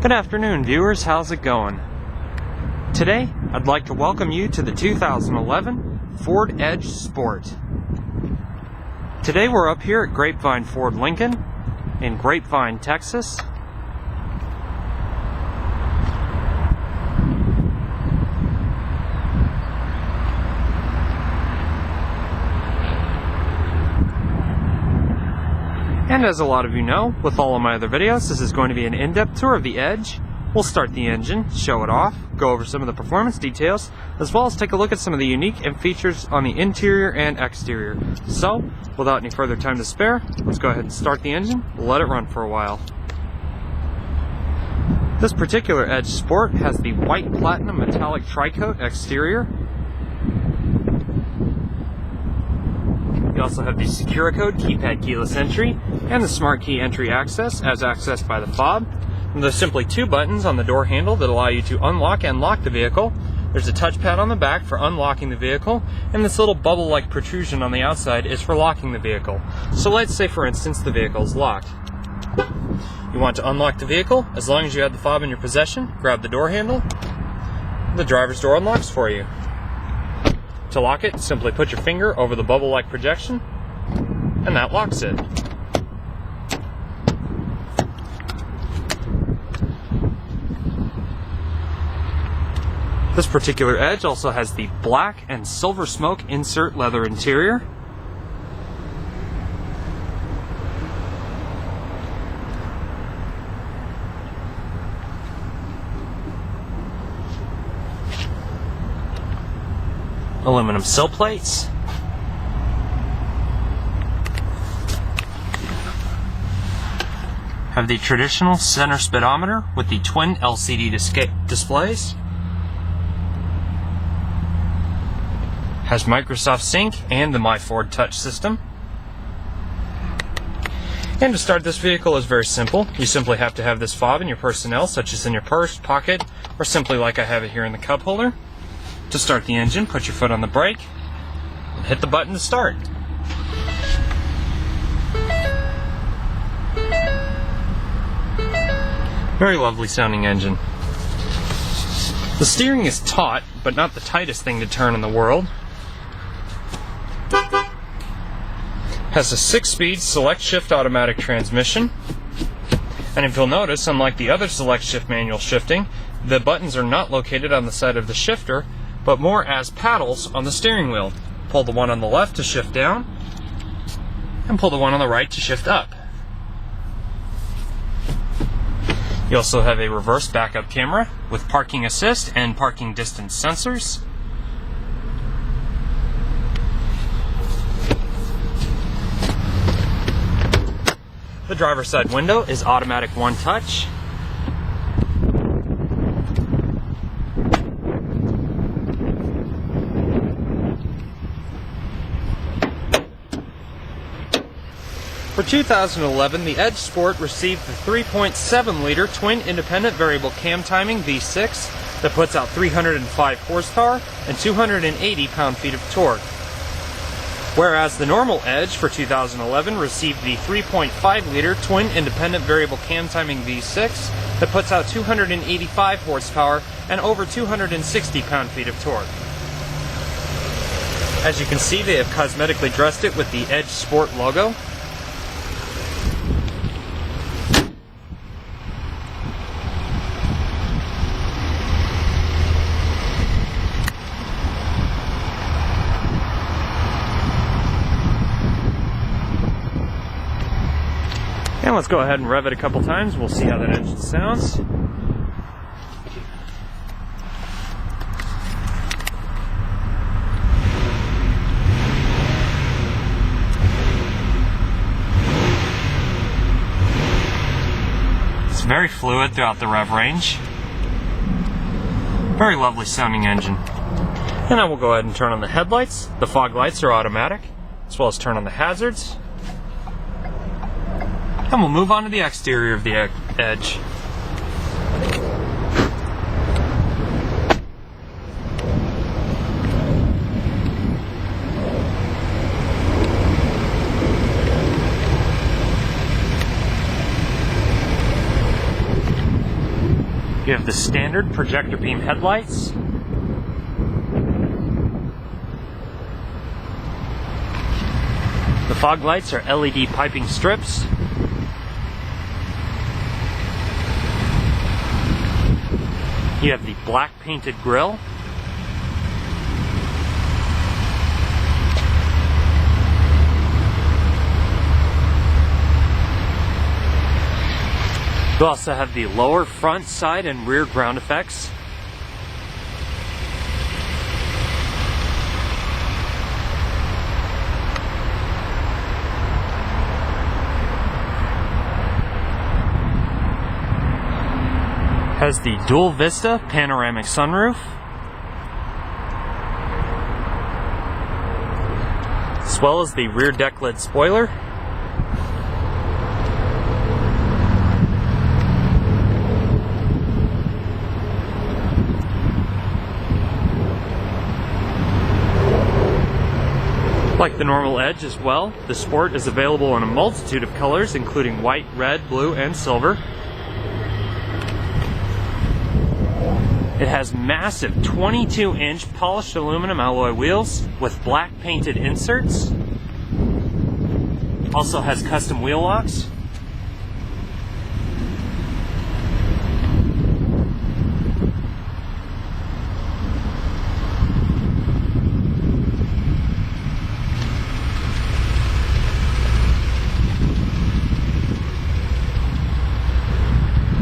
Good afternoon, viewers. How's it going? Today, I'd like to welcome you to the 2011 Ford Edge Sport. Today we're up here at Grapevine Ford Lincoln in Grapevine, Texas. And as a lot of you know, with all of my other videos, this is going to be an in-depth tour of the Edge. We'll start the engine, show it off, go over some of the performance details, as well as take a look at some of the unique features on the interior and exterior. So, without any further time to spare, let's go ahead and start the engine, let it run for a while. This particular Edge Sport has the white platinum metallic tri-coat exterior. You also have the Securicode keypad keyless entry and the smart key entry access as accessed by the fob. And there's simply two buttons on the door handle that allow you to unlock and lock the vehicle. There's a touchpad on the back for unlocking the vehicle, and this little bubble-like protrusion on the outside is for locking the vehicle. So let's say, for instance, the vehicle is locked. You want to unlock the vehicle, as long as you have the fob in your possession, grab the door handle, the driver's door unlocks for you. To lock it, simply put your finger over the bubble-like projection, and that locks it. This particular Edge also has the black and silver smoke insert leather interior. Aluminum sill plates. Have the traditional center speedometer with the twin LCD displays. Has Microsoft Sync and the My Ford Touch system. And to start this vehicle is very simple. You simply have to have this fob in your personnel, such as in your purse, pocket, or simply like I have it here in the cup holder. To start the engine, put your foot on the brake and hit the button to start. Very lovely sounding engine. The steering is taut, but not the tightest thing to turn in the world. Has a 6-speed select shift automatic transmission. And if you'll notice, unlike the other select shift manual shifting, the buttons are not located on the side of the shifter, but more as paddles on the steering wheel. Pull the one on the left to shift down, and pull the one on the right to shift up. You also have a reverse backup camera with parking assist and parking distance sensors. The driver's side window is automatic one touch. For 2011, the Edge Sport received the 3.7-liter twin independent variable cam timing V6 that puts out 305 horsepower and 280 pound-feet of torque. Whereas the normal Edge for 2011 received the 3.5-liter twin independent variable cam timing V6 that puts out 285 horsepower and over 260 pound-feet of torque. As you can see, they have cosmetically dressed it with the Edge Sport logo. And let's go ahead and rev it a couple times. We'll see how that engine sounds. It's very fluid throughout the rev range. Very lovely sounding engine. And I will go ahead and turn on the headlights. The fog lights are automatic, as well as turn on the hazards. And we'll move on to the exterior of the Edge. You have the standard projector beam headlights. The fog lights are LED piping strips. You have the black painted grille. You also have the lower front, side, and rear ground effects. Has the dual vista panoramic sunroof, as well as the rear deck lid spoiler. Like the normal Edge as well, the Sport is available in a multitude of colors, including white, red, blue, and silver. It has massive 22-inch polished aluminum alloy wheels with black painted inserts. Also has custom wheel locks.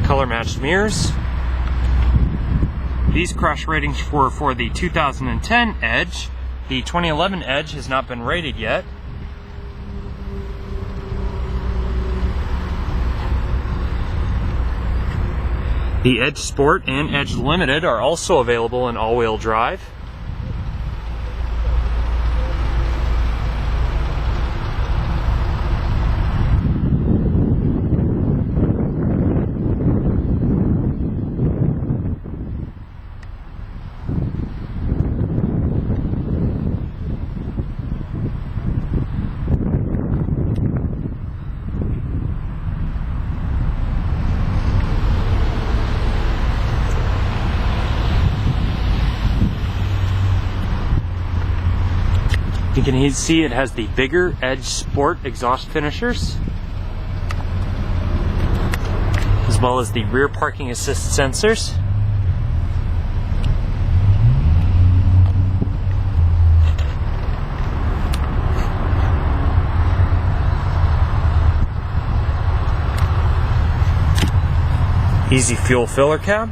Color matched mirrors. These crash ratings were for the 2010 Edge. The 2011 Edge has not been rated yet. The Edge Sport and Edge Limited are also available in all-wheel drive. You can see it has the bigger Edge Sport exhaust finishers, as well as the rear parking assist sensors. Easy fuel filler cab.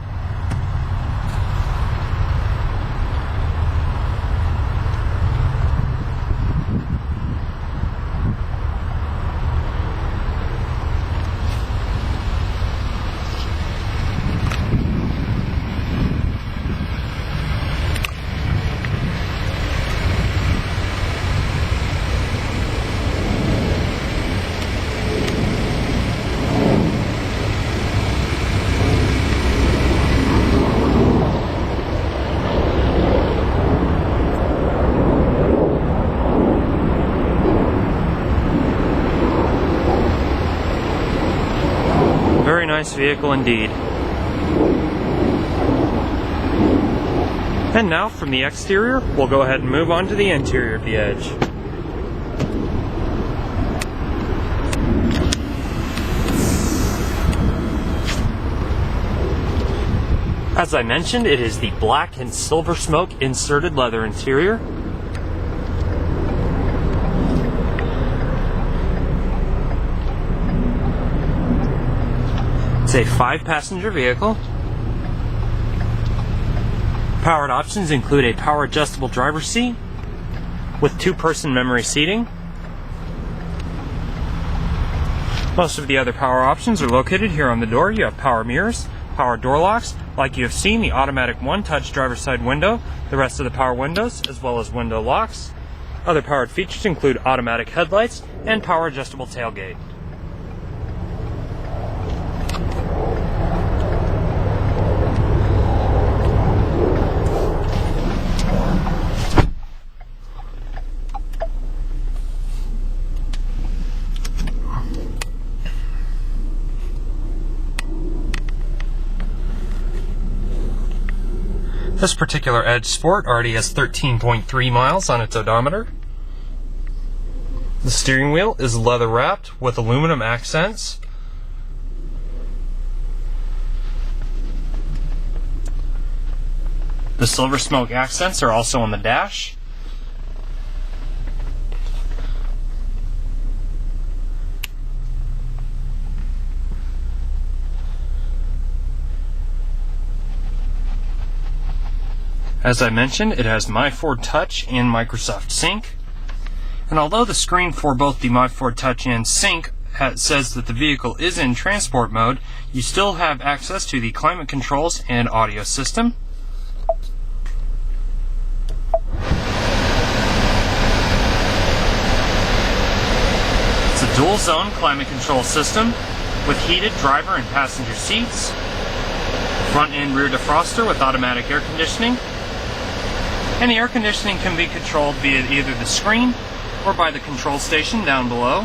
Very nice vehicle indeed. And now from the exterior, we'll go ahead and move on to the interior of the Edge. As I mentioned, it is the black and silver smoke inserted leather interior. It's a 5-passenger vehicle. Powered options include a power adjustable driver's seat with 2-person memory seating. Most of the other power options are located here on the door. You have power mirrors, power door locks, like you have seen, the automatic one-touch driver's side window, the rest of the power windows, as well as window locks. Other powered features include automatic headlights and power adjustable tailgate. This particular Edge Sport already has 13.3 miles on its odometer. The steering wheel is leather wrapped with aluminum accents. The silver smoke accents are also on the dash. As I mentioned, it has My Ford Touch and Microsoft Sync. And although the screen for both the My Ford Touch and Sync says that the vehicle is in transport mode, you still have access to the climate controls and audio system. It's a dual zone climate control system with heated driver and passenger seats, front and rear defroster with automatic air conditioning. And the air conditioning can be controlled via either the screen or by the control station down below.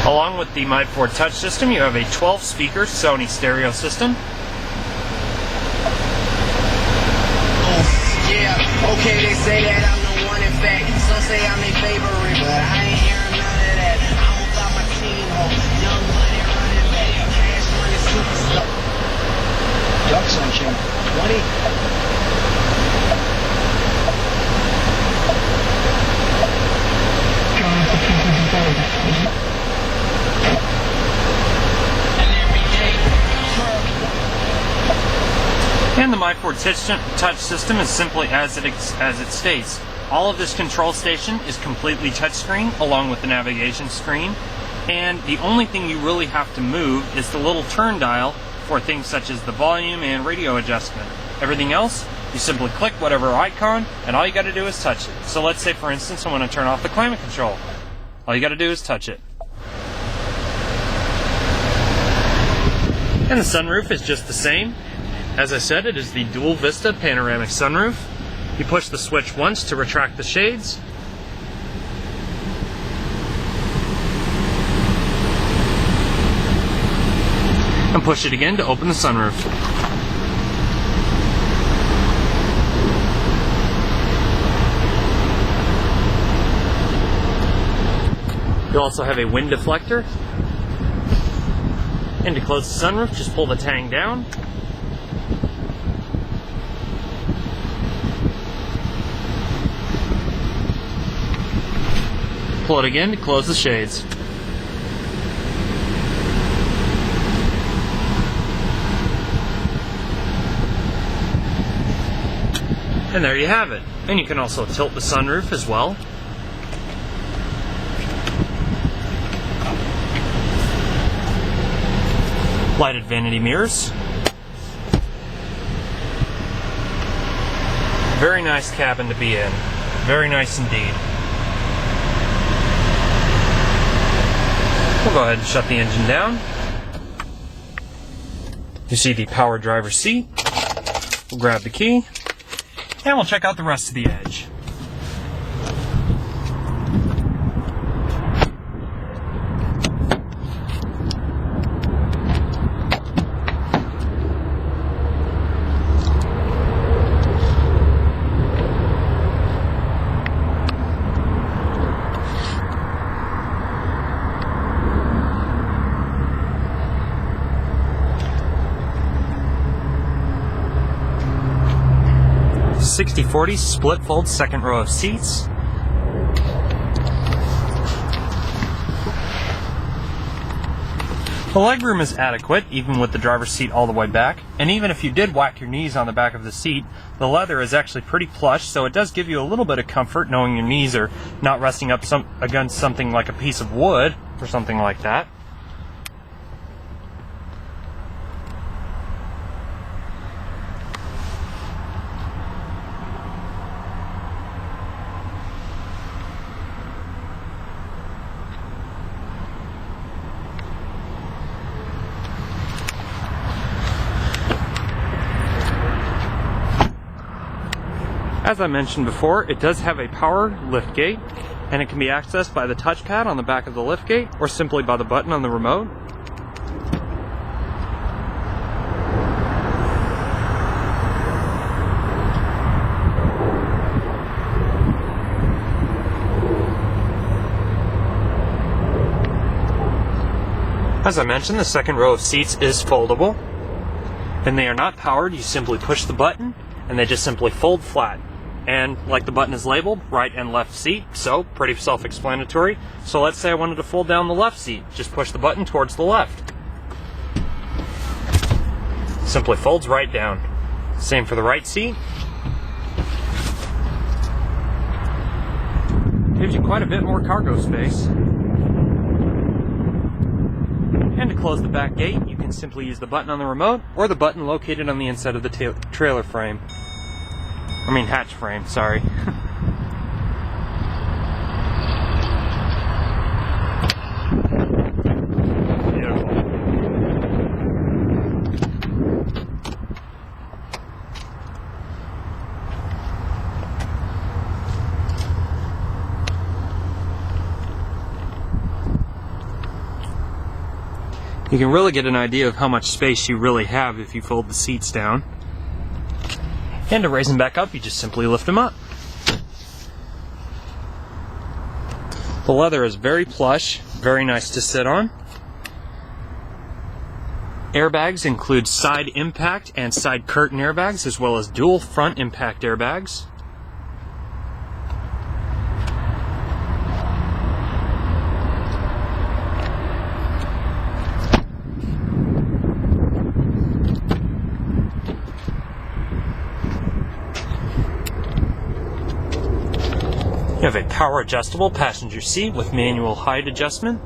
Along with the My Ford Touch system, you have a 12-speaker Sony stereo system. Yeah, okay, they say that I'm the one in fact. Some say I'm their favorite, but I ain't hearing none of that. I'm about my team, young money running back, cash money superstar. Ducks on chain 20. And the My Ford Touch system is simply as it states. All of this control station is completely touchscreen along with the navigation screen, and the only thing you really have to move is the little turn dial for things such as the volume and radio adjustment. Everything else, you simply click whatever icon and all you got to do is touch it. So let's say for instance I want to turn off the climate control. All you got to do is touch it. And the sunroof is just the same. As I said, it is the dual vista panoramic sunroof. You push the switch once to retract the shades. And push it again to open the sunroof. You also have a wind deflector. And to close the sunroof, just pull the tang down. Pull it again to close the shades. And there you have it. And you can also tilt the sunroof as well. Lighted vanity mirrors. Very nice cabin to be in. Very nice indeed. We'll go ahead and shut the engine down. You see the power driver seat. We'll grab the key, and we'll check out the rest of the Edge. .60/40 split fold second row of seats. The legroom is adequate, even with the driver's seat all the way back. And even if you did whack your knees on the back of the seat, the leather is actually pretty plush, so it does give you a little bit of comfort knowing your knees are not resting up against something like a piece of wood or something like that. As I mentioned before, it does have a power liftgate, and it can be accessed by the touchpad on the back of the liftgate or simply by the button on the remote. As I mentioned, the second row of seats is foldable, and they are not powered. You simply push the button and they just simply fold flat. And like the button is labeled, right and left seat, so pretty self-explanatory. So let's say I wanted to fold down the left seat. Just push the button towards the left. Simply folds right down. Same for the right seat. Gives you quite a bit more cargo space. And to close the back gate, you can simply use the button on the remote or the button located on the inside of the trailer frame. Hatch frame, sorry. Beautiful. You can really get an idea of how much space you really have if you fold the seats down. And to raise them back up, you just simply lift them up. The leather is very plush, very nice to sit on. Airbags include side impact and side curtain airbags, as well as dual front impact airbags. You have a power adjustable passenger seat with manual height adjustment.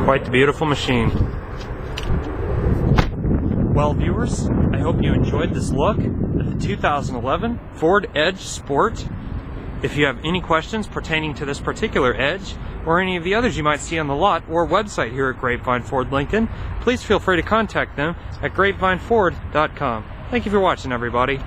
Quite the beautiful machine. Well, viewers, I hope you enjoyed this look at the 2011 Ford Edge Sport. If you have any questions pertaining to this particular Edge, or any of the others you might see on the lot or website here at Grapevine Ford Lincoln, please feel free to contact them at grapevineford.com. Thank you for watching, everybody.